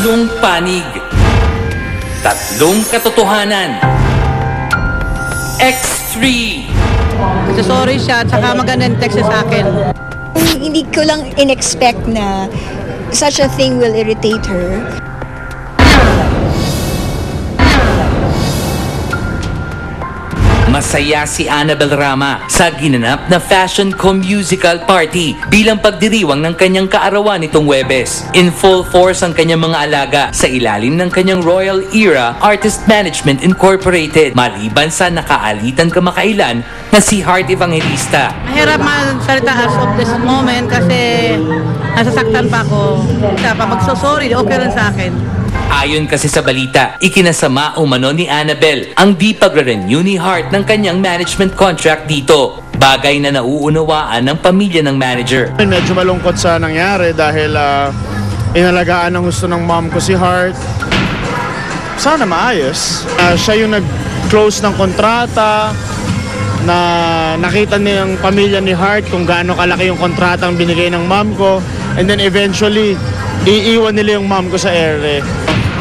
Tatlong panig. Tatlong katotohanan. X3. Kasi sorry siya, at saka magandang text sa akin. Hindi ko lang in-expect na such a thing will irritate her. Masaya si Annabel Rama sa ginanap na Fashion Co-Musical Party bilang pagdiriwang ng kanyang kaarawan nitong Huwebes. In full force ang kanyang mga alaga sa ilalim ng kanyang Royal Era Artist Management Incorporated, maliban sa nakaalitan kamakailan na si Heart Evangelista. Mahirap magsalita as of this moment kasi nasasaktan pa ako. Kaya pa magsosorry, okay lang sa akin. Ayon kasi sa balita, ikinasama umano ni Annabel ang di pagre-renew ni Heart ng kanyang management contract dito. Bagay na nauunawaan ng pamilya ng manager. Medyo malungkot sa nangyari dahil inalagaan ng gusto ng mom ko si Heart. Sana maayos. Siya yung nag-close ng kontrata, na nakita niyang pamilya ni Heart kung gaano kalaki yung kontratang binigay ng mom ko. And then eventually, iiwan nila yung mom ko sa ere.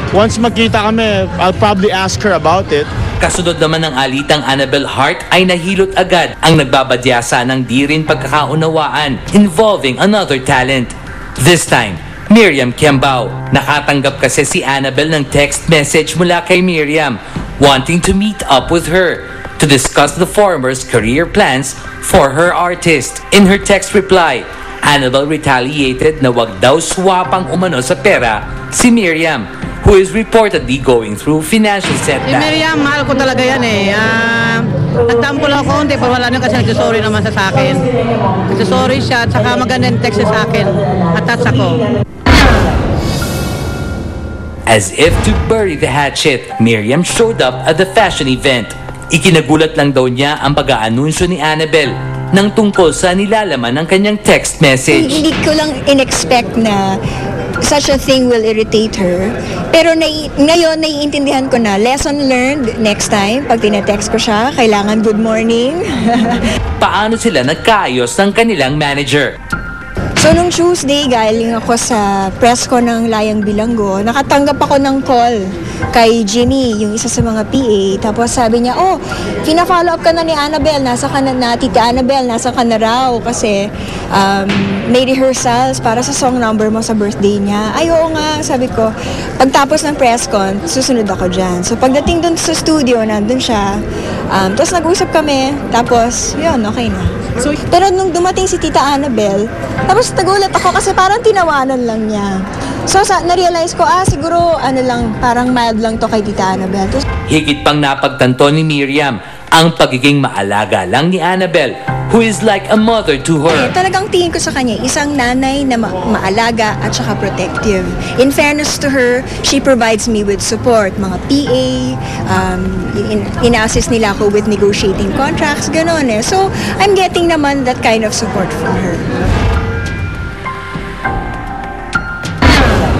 Once magkita kami, I'll probably ask her about it. Kasunod naman ng alitang Annabel Heart ay nahilot agad ang nagbabadyasa ng di rin pagkakaunawaan involving another talent. This time, Miriam Kiambao. Nakatanggap kasi si Annabel ng text message mula kay Miriam wanting to meet up with her to discuss the former's career plans for her artist. In her text reply, Annabel retaliated na wag daw swapang umano sa pera si Miriam, who is reportedly going through financial Si setback. Miriam, mahal ko talaga yan eh. Nagtampo lang ako, hindi pa wala na kasi nagsasorry naman sa akin. Nagsasorry siya, at saka magandang text sa akin. Attach ako. As if to bury the hatchet, Miriam showed up at the fashion event. Ikinagulat lang daw niya ang pag-aanunsyo ni Annabel nang tungkol sa nilalaman ng kanyang text message. Hindi ko lang in-expect na such a thing will irritate her. Pero ngayon, naiintindihan ko na. Lesson learned, next time, pag tinetext ko siya, kailangan good morning. Paano sila nagkaayos ng kanilang manager? So, nung Tuesday, galing ako sa press ko ng Layang Bilanggo, nakatanggap ako ng call kay Jimmy, yung isa sa mga PA. Tapos sabi niya, oh, pina-follow up ka na ni Annabel, nasa ka na, Tita Annabel, nasa ka na raw kasi may rehearsals para sa song number mo sa birthday niya. Ay, oo nga, sabi ko. Pagtapos ng press con, susunod ako dyan. So, pagdating dun sa studio, nandun siya. Tapos nag-usap kami, tapos, yun, okay na. Pero nung dumating si Tita Annabel, tapos nagulat ako kasi parang tinawanan lang niya. So, na-realize ko, siguro, parang mild lang to kay Tita Annabel. Tapos, Higit pang napagtanto ni Miriam ang pagiging maalaga lang ni Annabel, who is like a mother to her. talagang tingin ko sa kanya, isang nanay na maalaga at saka protective. In fairness to her, she provides me with support. Mga PA, ina-assist nila ako with negotiating contracts, gano'n eh. So, I'm getting naman that kind of support from her.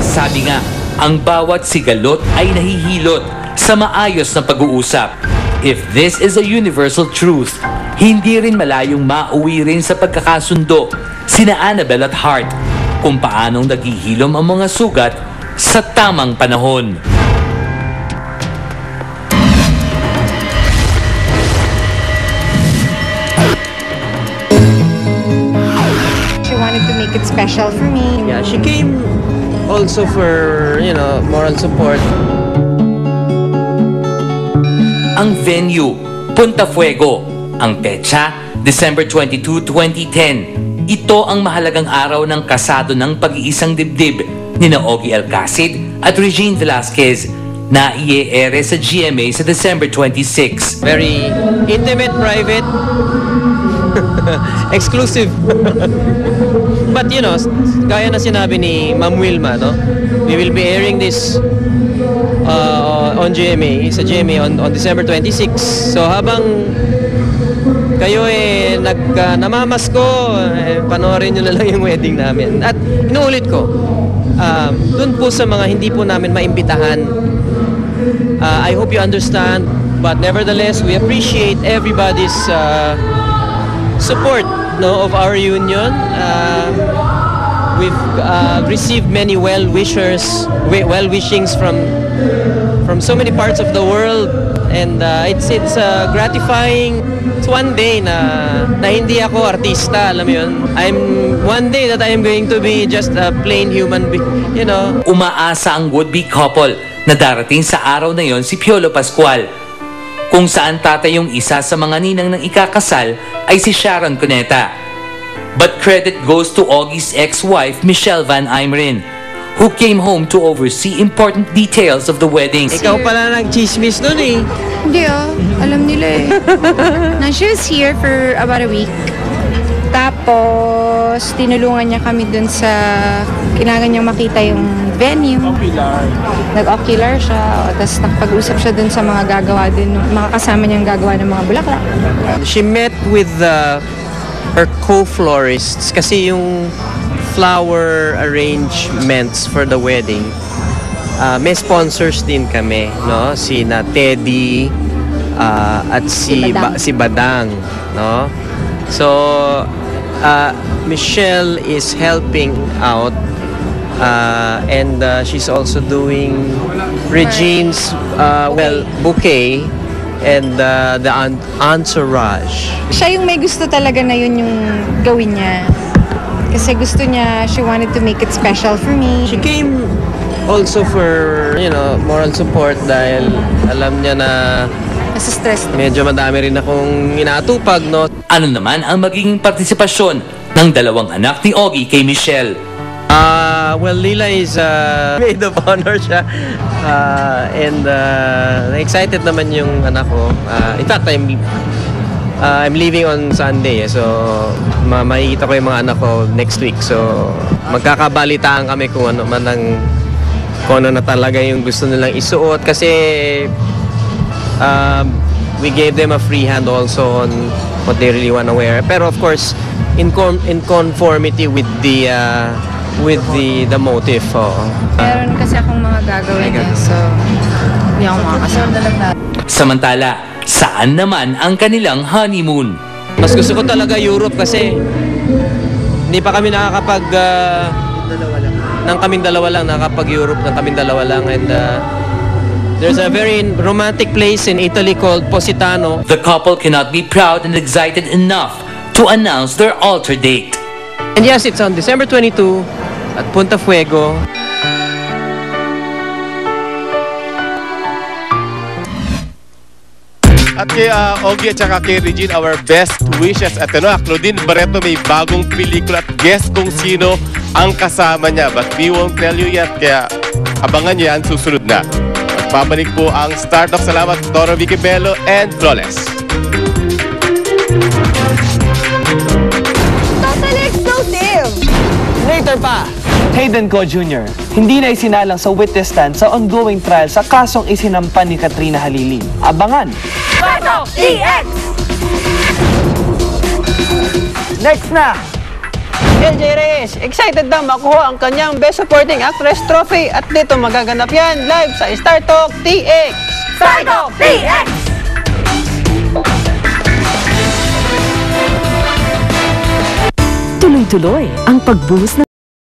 Sabi nga, ang bawat sigalot ay nahihilot sa maayos na pag-uusap. If this is a universal truth, hindi rin malayong mauwi rin sa pagkakasundo sina Annabel at Heart kung paanong naghihilom ang mga sugat sa tamang panahon. She wanted to make it special for me. Yeah, she came also for, moral support. Ang venue, Punta Fuego. Ang petsa, December 22, 2010. Ito ang mahalagang araw ng kasado ng pag-iisang dibdib ni Ogie Alcacid at Regine Velasquez na i-ere sa GMA sa December 26. Very intimate, private, exclusive. But gaya na sinabi ni Ma'am Wilma, no? We will be airing this on GMA, sa GMA on December 26. So habang kayo namamasko, panoorin nyo na lang yung wedding namin. At inuulit ko, dun po sa mga hindi po namin maimbitahan, I hope you understand, but nevertheless, we appreciate everybody's support of our union. we've received many well-wishings from so many parts of the world, and it's gratifying. It's one day na hindi ako artista, alam mo yun. One day that I am going to be just a plain human being, you know. Umaasa ang would-be couple na darating sa araw na yon si Piolo Pascual, kung saan tatay yung isa sa mga ninang ng ikakasal ay si Sharon Cuneta. But credit goes to Augie's ex-wife Michelle Van Imeren, who came home to oversee important details of the weddings. Ikaw pala nag-chismis nun eh. Hindi alam nila eh. Na she was here for about a week. Tapos, tinulungan niya kami dun sa, kailangan niyang makita yung venue. Nag-ocular siya. Tapos nakapag-usap siya dun sa mga gagawa din, mga kasama niyang gagawa ng mga bulaklak. She met with her co-florists kasi yung flower arrangements for the wedding, may sponsors din kami, no? Sina Teddy at si Badang, no? So Michelle is helping out, and she's also doing Regine's bouquet and the entourage. Siya yung may gusto talaga na yun yung gawin niya. Kasi gusto niya, she wanted to make it special for me. She came also for, moral support dahil alam niya na Nasa stress na. medyo madami rin akong inaatupag, no? Ano naman ang magiging partisipasyon ng dalawang anak ni Augie kay Michelle? Lila is maid of honor siya. And excited naman yung anak ko. In fact, I'm leaving on Sunday, so makikita ko yung mga anak ko next week. So magkakabalitaan kami kung ano na talaga yung gusto nilang isuot, kasi we gave them a free hand also on what they really want to wear. Pero of course, in conformity with the motive. Meron kasi akong mga gagawin niya, so hindi ako makakasama. Samantala, saan naman ang kanilang honeymoon? Mas gusto ko talaga Europe kasi hindi pa kami nakakapag kaming dalawa lang nakakapag-Europe ng kaming dalawa lang, and there's a very romantic place in Italy called Positano. The couple cannot be proud and excited enough to announce their altar date. And yes, it's on December 22 at Punta Fuego. At kay Augie at saka kay Regine, our best wishes. At Claudine Barreto may bagong pelikula at guess kung sino ang kasama niya. But we won't tell you yet, kaya abangan niyo yan, susunod na. Magbabalik po ang Start of Salamat, Toro Vicky Bello and Flawless. Totally exclusive! Later pa, Hayden Co. Jr. hindi na isinalang sa witness stand sa ongoing trial sa kasong isinampan ni Katrina Halili. Abangan! Pato EX! Next na! LJ Reyes, excited na makuha ang kanyang Best Supporting Actress trophy at dito magaganap yan live sa Star Talk TX! Star Talk TX! Tuloy-tuloy ang pagbuhos ng